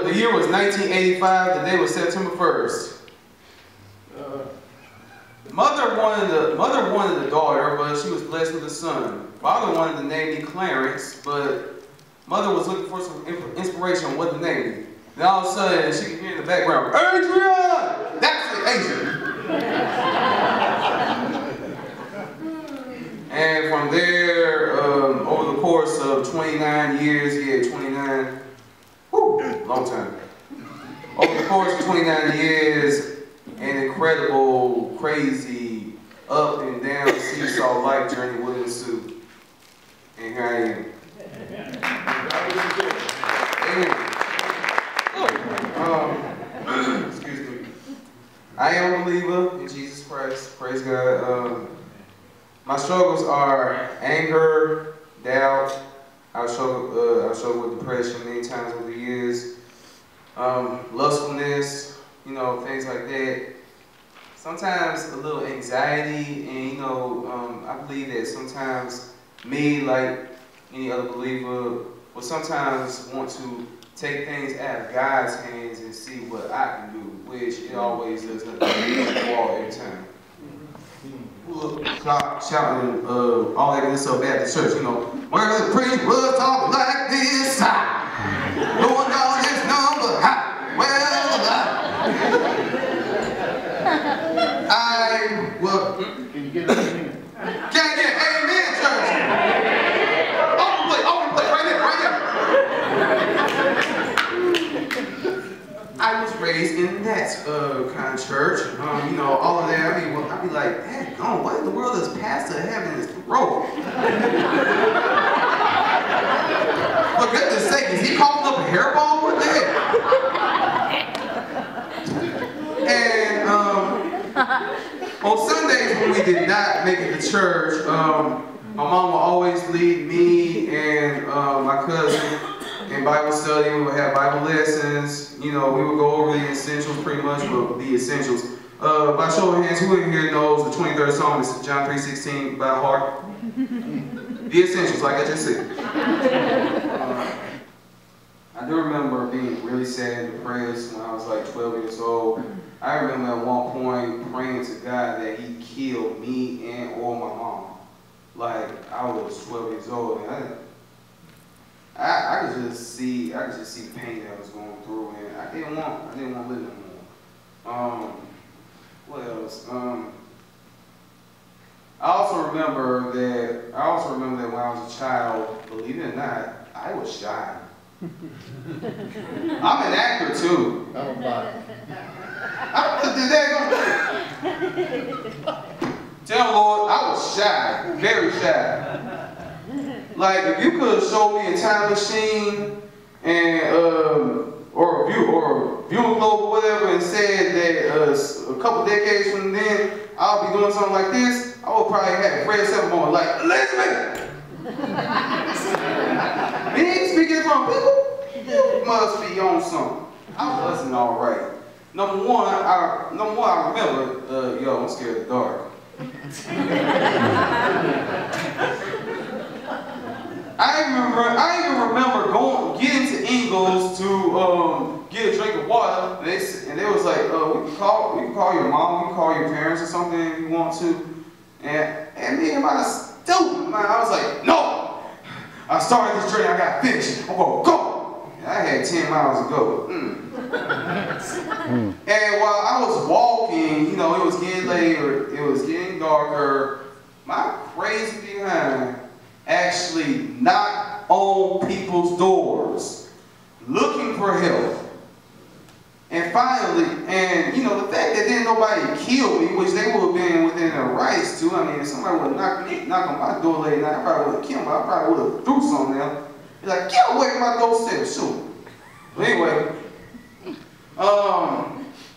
The year was 1985. The day was September 1st. Mother wanted a daughter, but she was blessed with a son. Father wanted to name me Clarence, but mother was looking for some inspiration on what to name me. Then all of a sudden, she could hear in the background, Adrian! That's it, Adrian. And from there, over the course of 29 years, yeah, 29, whew, long time. Over the course of 29 years, an incredible, crazy, up and down seesaw life journey would ensue. And here I am. Excuse me. I am a believer in Jesus Christ. Praise God. My struggles are anger, doubt. I struggle with depression many times over the years. Lustfulness, you know, things like that. Sometimes a little anxiety, and you know, I believe that sometimes me, like any other believer, will sometimes want to take things out of God's hands and see what I can do, which it always does nothing the wall every time. Shouting all that good stuff at the church, you know, where the preach was talking like this, going down this number, can you get an amen? Can I get an amen, church? Open play, right there. I was raised in that kind of church. You know, all of that. I'd be like, hey, what in the world is pastor having this role? For goodness sake, is he coughing up a hairball? What the heck? And on Sundays when we did not make it to church, my mom would always lead me and my cousin in Bible study. We would have Bible lessons. You know, we would go over the essentials pretty much, but the essentials. By show of hands, who in here knows the 23rd Psalm is John 3:16 by heart? The essentials, like I just said. I do remember being really sad and depressed when I was like 12 years old. I remember at one point praying to God that He killed me and or my mom. Like I was 12 years old, and I could just see the pain that I was going through, and I didn't want to live no more. What else? I also remember that when I was a child, believe it or not, I was shy. I'm an actor too. I'm Tell Lord, I was shy, very shy. Like if you could show me a time machine and or a viewing globe or whatever, and said that a couple decades from then I'll be doing something like this, I would probably have Fred Seven going like, Elizabeth! Me speaking from people, you must be on something. I was listening all right. Number one, I remember, yo, I'm scared of the dark. I even remember getting to Ingles to get a drink of water, and they was like, we can call your mom, we can call your parents or something if you want to. And me and my stupid mind, I was like, no! I started this drink, I got finished. I'm gonna go! And I had 10 miles to go. And while I was walking, you know, it was getting later, it was getting darker, my crazy behind actually knocked on people's doors, looking for help. And finally, and you know, the fact that then nobody killed me, which they would have been within their rights to. I mean, if somebody would have knocked on my door late night, I probably would have killed them. I probably would have threw something at them. Be like, get away from my doorstep, shoot. But anyway,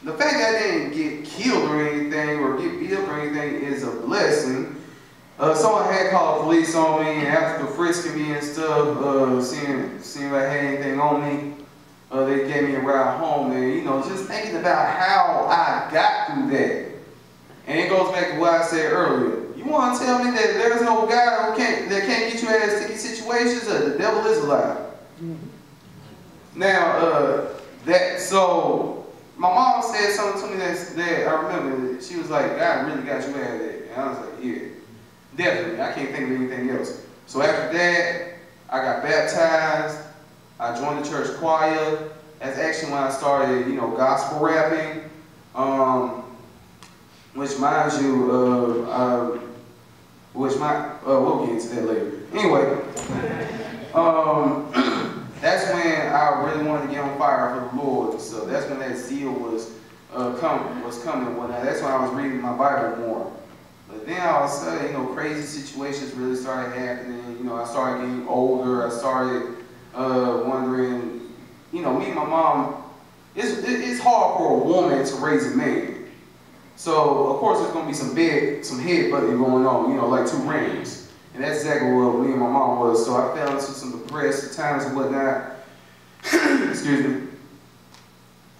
the fact that I didn't get killed or anything, or get beat up or anything, is a blessing. Someone had called the police on me, and after frisking me and stuff, seeing if I had anything on me, they gave me a ride home. And you know, just thinking about how I got through that, and it goes back to what I said earlier. You want to tell me that there's no God that can't get you out of sticky situations? The devil is alive. Now, So my mom said something to me that I remember. She was like, God really got you out of that. And I was like, yeah, definitely. I can't think of anything else. So after that, I got baptized. I joined the church choir. That's actually when I started, you know, gospel rapping. Which reminds you, we'll get into that later. Anyway, that's when I really wanted to get on fire for the Lord and stuff. That's when that zeal was coming. That's when I was reading my Bible more. But then all of a sudden, you know, crazy situations really started happening. You know, I started getting older. I started wondering, you know, me and my mom, it's hard for a woman to raise a man. So, of course, there's going to be some headbutting going on, you know, like 2 rings. And that's exactly what me and my mom was. So I fell into some depressed times and whatnot. Excuse me.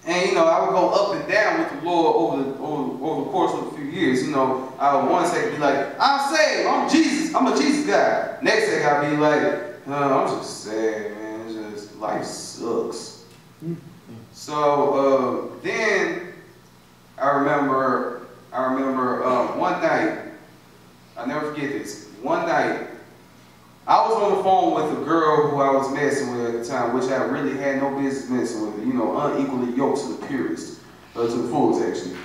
And, you know, I would go up and down with the Lord over the course of a few years. You know, I would one second be like, I'm saved, I'm Jesus, I'm a Jesus guy. Next second I'd be like, I'm just sad, man, it's just, life sucks. So, then, I remember one night, I'll never forget this. One night, I was on the phone with a girl who I was messing with at the time, which I really had no business messing with. You know, unequally yoked to the purest, to the fullest actually.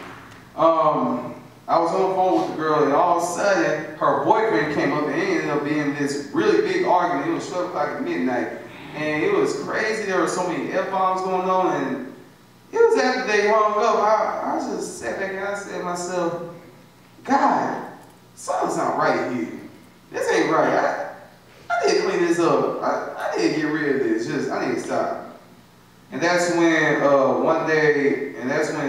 I was on the phone with the girl, and all of a sudden, her boyfriend came up, and it ended up being this really big argument. It was 12 o'clock at midnight, and it was crazy. There were so many F-bombs going on, and it was after they hung up. I just sat back and I said to myself, God, something's not right here. This ain't right. I need to clean this up. I need to get rid of this. I need to stop. And that's when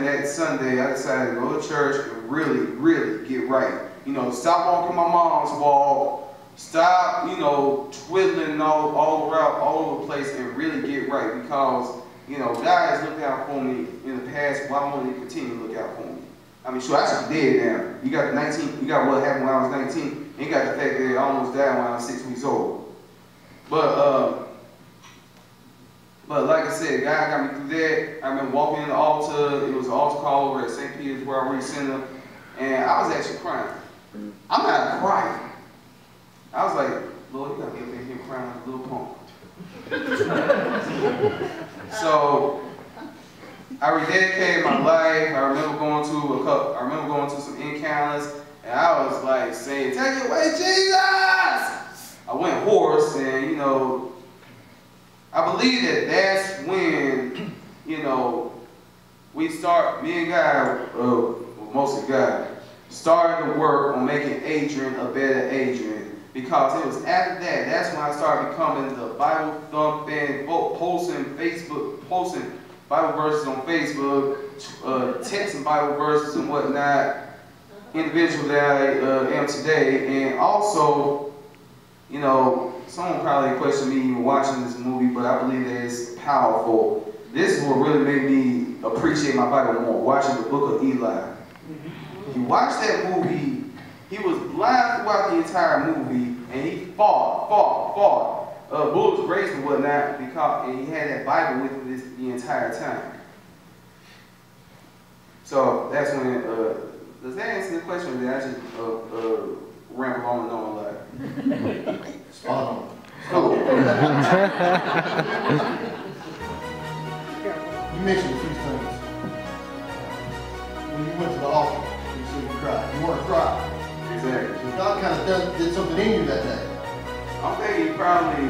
that Sunday I decided to go to church and really, really get right. You know, stop walking my mom's walk. Stop, you know, twiddling all over the place and really get right, because, you know, God has looked out for me in the past. Why won't He continue to look out for me? I mean, sure, I should be dead now. You got what happened when I was 19, and you got the fact that I almost died when I was 6 weeks old. But like I said, God got me through that. I've been walking in the altar. It was an altar call over at St. Peter's where I Center, and I was actually crying. I'm not crying. I was like, Lord, you got me up in here crying like a little punk. So I rededicated my life. I remember going to some encounters, and I was like saying, "Take it away, Jesus!" I went hoarse, and you know, I believe that's when, you know, me and God, mostly God, started to work on making Adrian a better Adrian. Because it was after that's when I started becoming the Bible thumping, posting Bible verses on Facebook, texting Bible verses and whatnot, individual that I am today. And also, you know, someone probably questioned me even watching this movie, but I believe that it's powerful. This is what really made me appreciate my Bible more, watching the book of Eli. If you watch that movie, he was blind throughout the entire movie, and he fought. Bullets grazed and whatnot, and he had that Bible with him the entire time. So that's when, does that answer the question, or did I just ramble on and on like? Spot on. Cool. You mentioned 3 things. When you went to the altar, you said you cried. You weren't crying. Exactly. So God kind of did something in you that day. I'm thinking He probably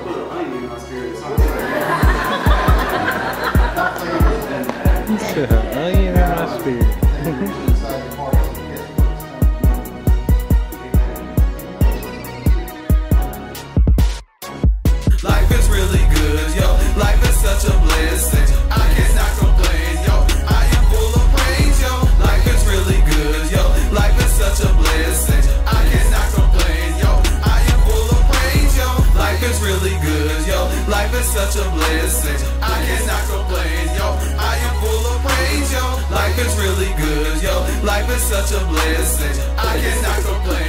put an onion in my spirit or something like that. Onion in my spirit. Life is really good, yo. Life is such a blessing. I cannot complain, yo. I am full of praise, yo. Life is really good, yo. Life is such a blessing. I cannot complain, yo. I am full of praise, yo. Life is really good, yo. Life is such a blessing. I cannot complain, yo. I am full of praise, yo. Life is really good, yo. Life is such a blessing. I cannot complain.